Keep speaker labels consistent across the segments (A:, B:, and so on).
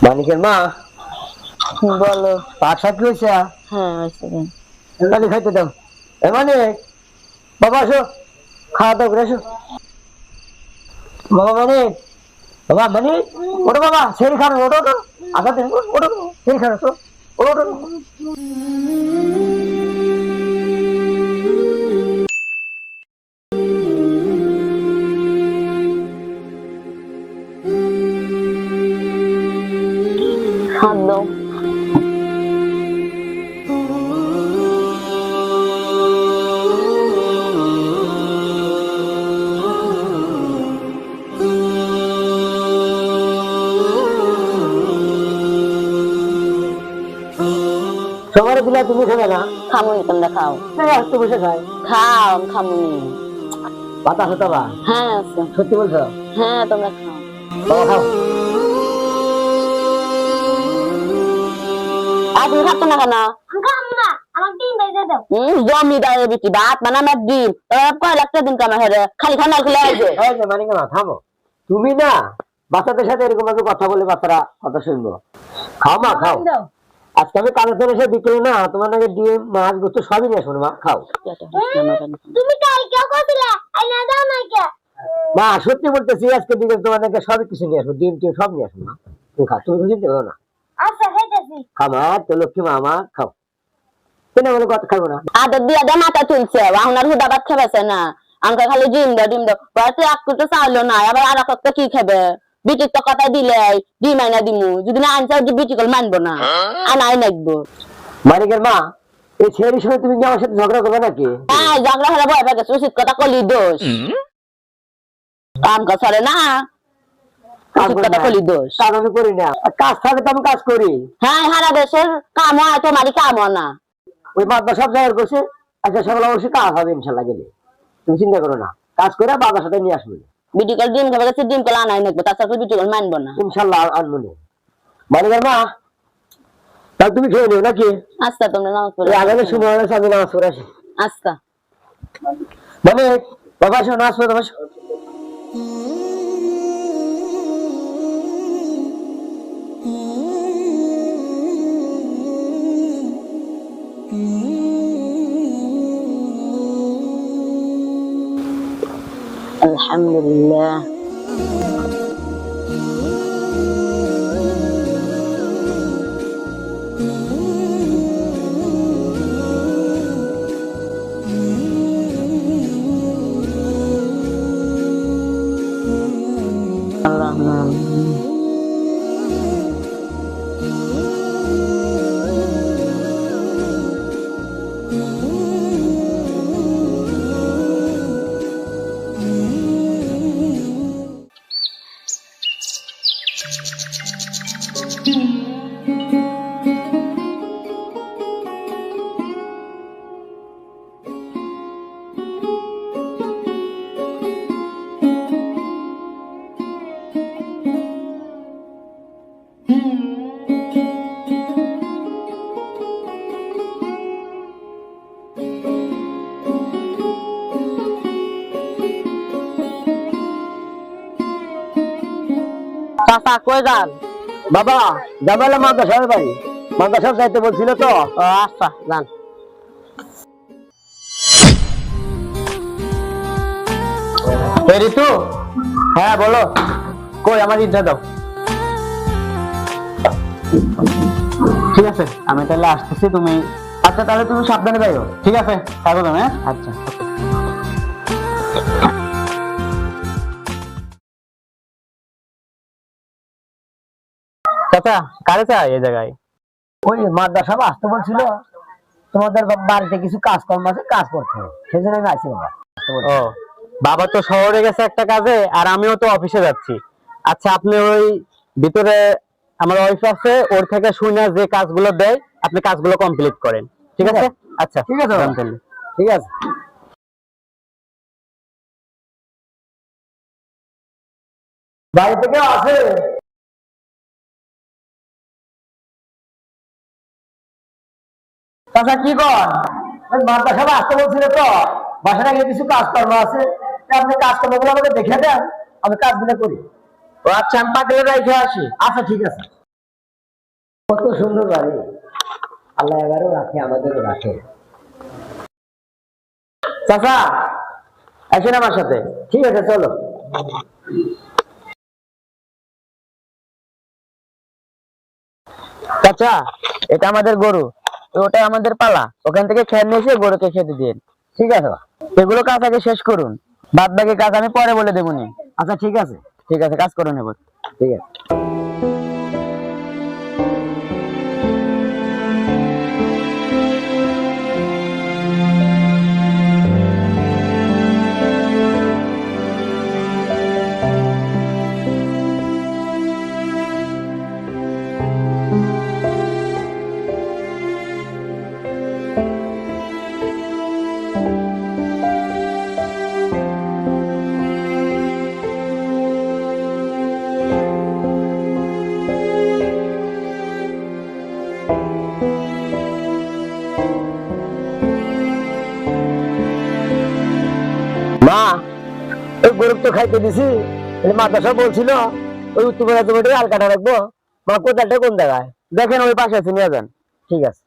A: মানিকের মা
B: বলো।
A: পাট শাক হয়েছে?
B: হ্যাঁ হয়েছে।
A: তাহলে খাইতে দাও। এ মানে বাবা আসো, খাওয়া দাওয়া করে আসো। বাবা মানে, বাবা মানে, ওটো বাবা সেই খানো, ওটো ওটো আঘাত ওটো সেই খানো তো, ওটো ওটো।
B: হাত দাও।
A: সবার দিলা তুমি খাবে না?
B: খামুনি, তোমরা খাও।
A: একটু বসে খাই।
B: খাও, খামুনি।
A: বাতাস হতো বা?
B: হ্যাঁ আছে।
A: সত্যি বলছো?
B: হ্যাঁ তোমরা খাও।
A: বাবা খাও।
B: আর তুমি খাচ্ছ না কেন? জমিদার বিটি ভাত মানে আমার ডিম কয় লাখ দিন কামা হেরে খালি খানা খেলে আসবে।
A: এই যে মানিক মা থামো, তুমি না বাচ্চাদের সাথে এরকম ভাবে কথা বলে বাচ্চারা কথা শুনবো। খাও মা খাও। আজকে আমি কালো তেল এসে বিকেলে না তোমার নাকি ডিম মাছ গোস্ত সবই নিয়ে আসবো মা, খাও।
C: তুমি কালকেও কইছিলে আইনা দাও না কে?
A: মা সত্যি বলতেছি, আজকে বিকেল তোমার নাকি সবই কিছু নিয়ে আসবো, ডিম টিম সব নিয়ে আসবো মা। তুমি খাও, তুমি বুঝতে পারো না।
C: আচ্ছা খাইতেছি।
A: খাও মা, তো লক্ষ্মী মা আমার খাও। কেন বলে কথা খাবো না?
B: আদর দিয়ে দে মাথা তুলছে আপনার হুদা ভাত খাবেছে না। আমাকে খালি ডিম দাও বলতে এক কুটো চাউলো না, আবার আর একটা কি খাবে? বিটির তো কথা দিলে ডিম আইনা দিমু, যদি না আনসার বিটি কল মানবো না, আনাই নাকবো।
A: মানিকের মা, এই ছেলের সময় তুমি কি আমার সাথে ঝগড়া করবে নাকি?
B: হ্যাঁ ঝগড়া হলে ভয় পেয়ে গেছে, উচিত কথা কলি দোষ। কাম কাজ করে না, উচিত কথা কলি দোষ।
A: কাজ আমি করি না, কাজ থাকলে তো আমি কাজ করি।
B: হ্যাঁ সারা দেশের কাম হয়, তোমারই কাম হয় না।
A: ওই মাদ্রাসা সব জায়গায় করছে। আচ্ছা সকালে অবশ্যই কাজ হবে ইনশাল্লাহ গেলে, তুমি চিন্তা করো না। কাজ করে বাবার সাথে নিয়ে আসবে
B: বিটি কল ডিম খাবে গেছে, ডিম কল আনাই নাকবো, তাছাড়া বিটি কল মানবো না।
A: ইনশাল্লাহ আনবো না। মানিকের মা, তাহলে তুমি খেয়ে নিও নাকি?
B: আচ্ছা তোমরা নামাজ পড়ে
A: আগামী সময় হলে আমি নামাজ পড়ে আসি।
B: আচ্ছা
A: মানে বাবা আসো, নামাজ পড়ে বসো।
B: আলহামদুলিল্লাহ। চাচা কই যান?
A: বাবা জামাইলা মাদ্রাসার বাড়ি, মাদ্রাসা যাইতে বলছিল তো।
B: আচ্ছা যান।
A: ঋতু, হ্যাঁ বলো। কই আমার ইচ্ছা দাও। ঠিক আছে আমি তাহলে আসতেছি, তুমি আচ্ছা তাহলে তুমি সাবধানে যাইও। ঠিক আছে থাকো তুমি। আচ্ছা চাচা কারে চাই এই জায়গায়? ওই মাদ্রাসা আসতে বলছিল, তোমাদের বাড়িতে কিছু কাজকর্ম আছে, কাজ করতে হবে, সেজন্য আমি আসি বাবা। ও বাবা তো শহরে গেছে একটা কাজে, আর আমিও তো অফিসে যাচ্ছি। আচ্ছা আপনি ওই ভিতরে আমার ওয়াইফ আছে, ওর থেকে শুনে যে কাজগুলো দেয় আপনি কাজগুলো কমপ্লিট করেন, ঠিক আছে? আচ্ছা ঠিক আছে ঠিক আছে। বাড়ি থেকে আছে? চাচা কি কর, মাদ্রাসা আসতে বলছিল তো, বাসায় গিয়ে কিছু কাজকর্ম আছে, আপনি কাজকর্ম গুলো আমাকে দেখে দেন, আমি কাজগুলো করি। ও আচ্ছা, আমি পাগলের রাইখে আসি। আচ্ছা ঠিক আছে। কত সুন্দর বাড়ি, আল্লাহ এবারও রাখে, আমাদেরও রাখে। চাচা আসেন আমার সাথে। ঠিক আছে চলো। চাচা এটা আমাদের গরু, ওটা আমাদের পালা, ওখান থেকে খেয়ে নিয়ে এসে গরুকে খেতে দিন। ঠিক আছে, এগুলো কাজ আগে শেষ করুন, বাদ বাকি কাজ আমি পরে বলে দেবনি। আচ্ছা ঠিক আছে। ঠিক আছে, কাজ করুন এবার। ঠিক আছে। মা, ওই গরু তো খাইতে দিছি, মাদ্রাসা বলছিল ওই উত্তরপাড়া জমিটা আল কাটা রাখবো। মা কোথাটা কোন জায়গায় দেখেন, ওই পাশে আছে, নিয়ে যান। ঠিক আছে।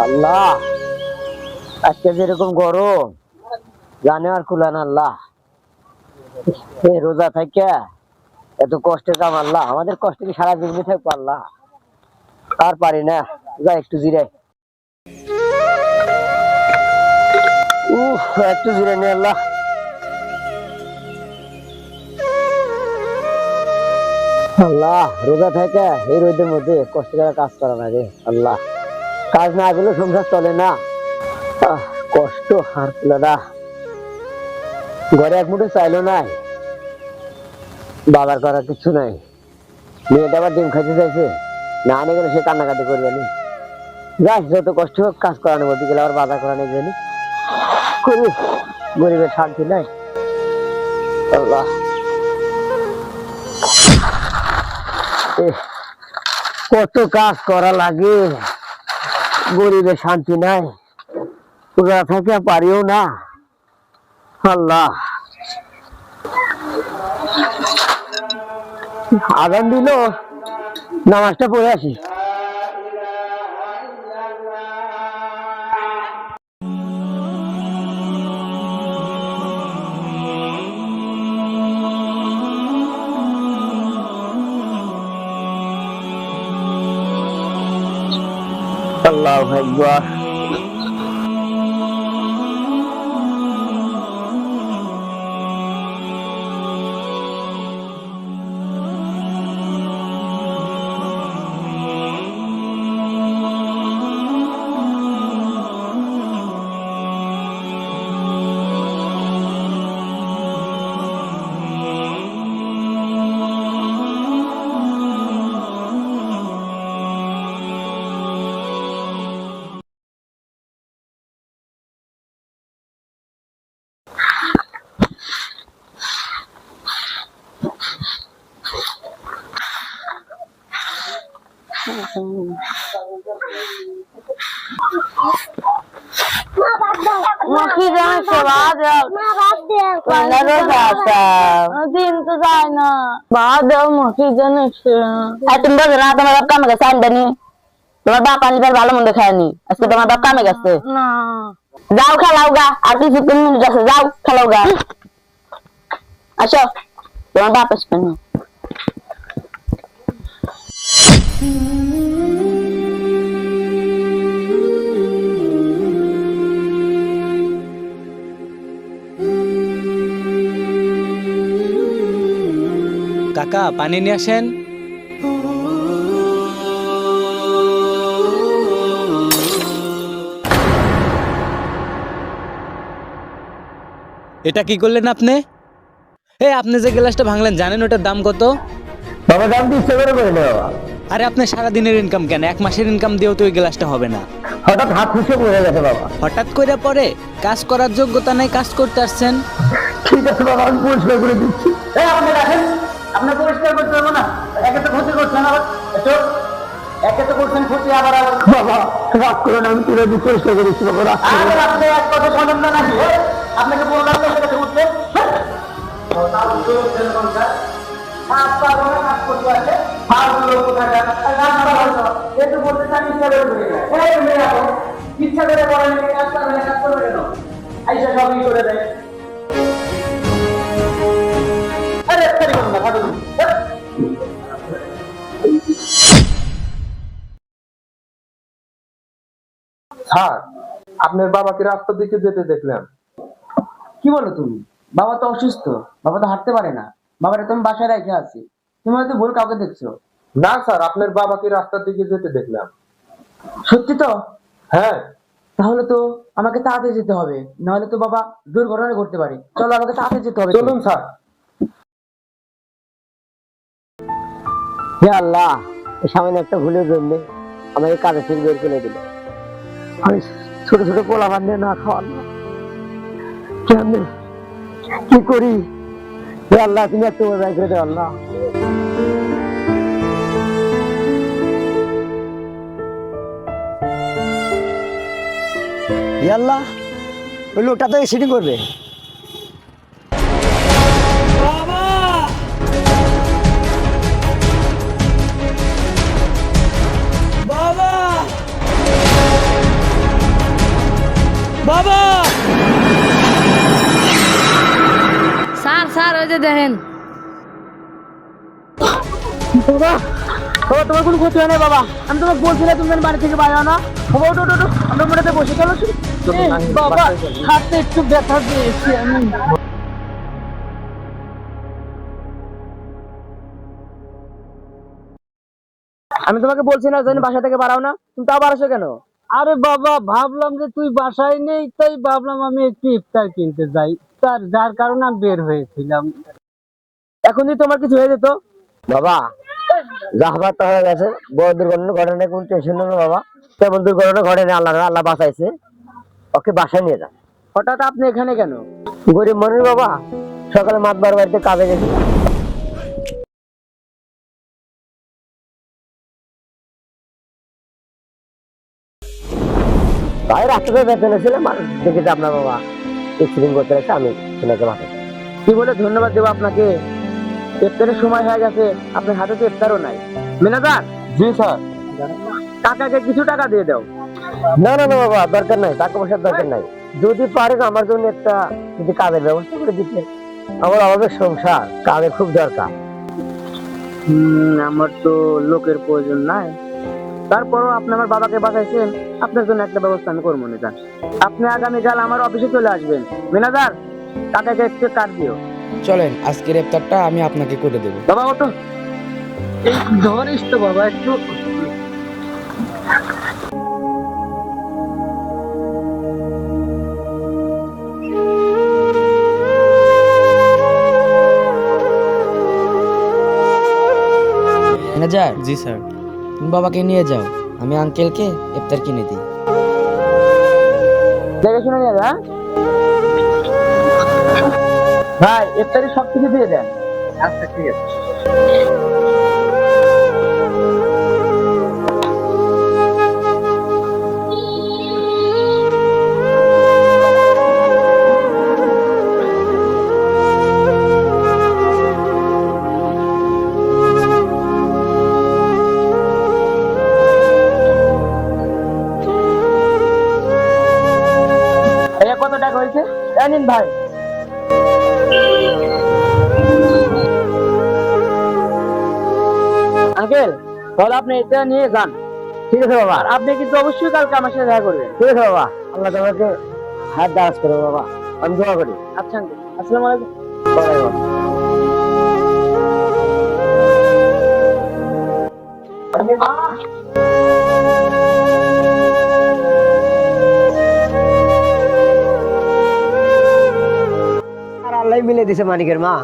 A: আল্লাহ, আজকে যেরকম গরম জানে আর কুলান আল্লাহ। রোজা থাকে এত কষ্টের কাম আল্লাহ, আমাদের কষ্ট কি সারা জীবনে থাকবো আল্লাহ? আর পারি না, যা একটু জিরাই। একটু জিরাই নে আল্লাহ। আল্লাহ, রোজা থাকে এই রোদের মধ্যে কষ্ট করে কাজ করা লাগে আল্লাহ। কাজ না গেলেও সংসার চলে না, কষ্ট। আর না, ঘরে এক মুঠো চাইলো নাই, বাবার করার কিছু নাই। মেয়েটা আবার ডিম খাইতে চাইছে, না আনে গেলে সে কান্নাকাটি করবে নি। যাই, যত কষ্ট হোক কাজ করানো, বলতে গেলে আবার বাধা করানো গেলি করি, গরিবের শান্তি নাই আল্লাহ। কত কাজ করা লাগে, গরিবের শান্তি নাই, রোজা থেকে পারিও না আল্লাহ। আজান দিল, নামাজটা পড়ে আসি। আল্লাহু আকবার।
B: কি জানিস দিন তো যায় না, বাদ দাও কি জানিস। তুমি বলছো না তোমার বাপ কামে গেছে, আনবেনি তোমার বাপ আনলে ভালো মন্দ খায়নি, আজকে তোমার বাপ কামে গেছে। যাও খেলাও গা, আর কিছু 3 মিনিট আছে, যাও খেলাও গা। আসো, তোমার বাপ আসবে না।
D: কাকা পানি নিয়ে আসেন। এটা কি করলেন আপনি? আপনি যে গ্লাসটা ভাঙলেন জানেন ওটার দাম কত?
A: বাবা দাম দিয়ে ইচ্ছে করে নেওয়া।
D: আরে আপনার সারাদিনের ইনকাম কেন, 1 মাসের ইনকাম দিয়েও তো ওই গ্লাসটা হবে না।
A: হঠাৎ হাত খুশি পড়ে গেছে বাবা।
D: হঠাৎ করে পরে কাজ করার যোগ্যতা নাই, কাজ করতে আসছেন।
A: ঠিক আছে বাবা, আমি পরিষ্কার করে দিচ্ছি। আপনি রাখেন, আপনি পরিষ্কার করতে হবে না। একে তো ক্ষতি করছেন, আবার একে তো করছেন ক্ষতি, আবার বাবা রাগ করে না, আমি তুলে দিয়ে পরিষ্কার করে দিচ্ছি বাবা। আপনি এক কথা শোনেন না নাকি? আপনাকে বললাম তো সেটা উঠতে ইচ্ছা করে পড়েন, কাজ করবেন, কাজ করবে কেন? আইসা সবই করে দেয়।
E: স্যার, আপনার বাবাকে রাস্তার দিকে যেতে দেখলাম।
F: কি বলো তুমি? বাবা তো অসুস্থ, বাবা তো হাঁটতে পারে না। বাবারে তুমি বাসায় রেখে আছি, তুমি হয়তো ভুল কাউকে দেখছো।
E: না স্যার, আপনার বাবাকে রাস্তার দিকে যেতে দেখলাম।
F: সত্যি তো?
E: হ্যাঁ।
F: তাহলে তো আমাকে তাড়াতাড়ি যেতে হবে, নাহলে তো বাবা দুর্ঘটনা ঘটতে পারে। চলো আমাকে তাড়াতাড়ি যেতে হবে।
E: চলুন স্যার।
A: হে আল্লাহ, সামনে একটা ভুলের জন্য আমাকে কাজে থেকে বের করে দিল। আমি ছোট ছোট পোলা বান্ধে না খাওয়ানো, কেমন কি করি? হে আল্লাহ, তুমি একটু বের করে দেও আল্লাহ। হে আল্লাহ, ওই লোকটা তো এক্সিডেন্ট করবে।
B: স্যার ওই যে দেখেন।
F: বাবা, বাবা তোমার কোনো ক্ষতি হয় না বাবা। আমি তোমাকে বলছিলাম তুমি যেন বাড়ি থেকে বাইরে হও না। বাবা ওটো ওটো, আমরা মোটাতে বসে চলো। বাবা হাতে একটু ব্যথা পেয়েছি আমি। আমি তোমাকে বলছি না যেন বাসা থেকে বাড়াও না, তুমি তাও বাড়াছো কেন?
G: আরে বাবা, ভাবলাম যে তুই বাসায় নেই, তাই ভাবলাম আমি একটু ইফতার কিনতে যাই, যার কারণে আমি বের হয়েছিলাম।
F: এখন যদি তোমার কিছু হয়ে যেত?
A: বাবা, যা হবার তা হয়ে গেছে। বড় দুর্ঘটনা ঘটে না, কোনো টেনশন নেই বাবা। তেমন দুর্ঘটনা ঘটে না, আল্লাহ আল্লাহ বাঁচাইছে। ওকে বাসায় নিয়ে যান।
F: হঠাৎ আপনি এখানে কেন?
A: গরিব মানুষ বাবা, সকালে মাতবার বাড়িতে কাজে গেছি। ভাই রাস্তাতে বেতনে ছিল, মানুষ দেখেছে আপনার বাবা এক্সিডেন্ট করতে গেছে, আমি ছেলেকে বাঁচাই।
F: কি বলে ধন্যবাদ দেবো আপনাকে? ইফতারের সময় হয়ে গেছে, আপনার হাতে তো ইফতারও নাই। মিনাদার।
E: জি স্যার।
F: কাকাকে কিছু টাকা দিয়ে দাও।
A: না না না বাবা, দরকার নাই, টাকা পয়সার দরকার নাই। যদি পারেন আমার জন্য একটা যদি কাজের ব্যবস্থা করে দিতে। আমার আমাদের সংসার, কাজের খুব দরকার।
F: আমার তো লোকের প্রয়োজন নাই, তারপরও আপনি আমার বাবাকে বাঁচাইছেন, আপনার জন্য একটা ব্যবস্থা আমি করবো না। আপনি আগামীকাল আমার অফিসে চলে আসবেন। মিনাদার, কাকাকে একটু কাট দিও।
G: চলেন, আজকের ইফতারটা আমি আপনাকে করে দেবো।
F: বাবা ওটো।
G: ধরিস তো বাবা একটু। ম্যানেজার।
D: জি স্যার।
G: তুমি বাবাকে নিয়ে যাও, আমি আঙ্কেলকে ইফতার কিনে দিই।
F: দেখে শুনে নিয়ে যা। ভাই ইফতারি সব কিছু দিয়ে দেন। আচ্ছা ঠিক আছে। কত টাকা হয়েছে? জানেন ভাই? আঙ্কেল, তাহলে আপনি এটা নিয়ে যান।
A: ঠিক আছে বাবা।
F: আর আপনি কিন্তু অবশ্যই কালকে আমার সাথে দেখা করবেন।
A: ঠিক আছে বাবা, আল্লাহ তোমাকে হাত দারাজ করো বাবা, আমি দোয়া করি।
F: আচ্ছা আঙ্কেল, আসসালামু আলাইকুম।
A: ওয়ালাইকুম আসসালাম। আর আল্লাহ মিলে দিছে মানিকের মা,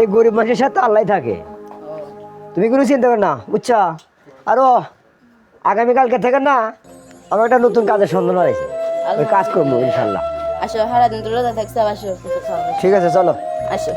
A: এই গরিব মানুষের সাথে আল্লাহ থাকে। তুমি কোনো চিন্তা করো না, বুঝছো? আরো আগামীকালকে থেকে না আমার একটা নতুন কাজের সন্ধান হয়েছে, ওই কাজ করবো ইনশাল্লাহ।
B: আসো সারাদিন তো রোজা থাকছে, আসো কিছু খাওয়া।
A: ঠিক আছে, চলো।
B: আসো।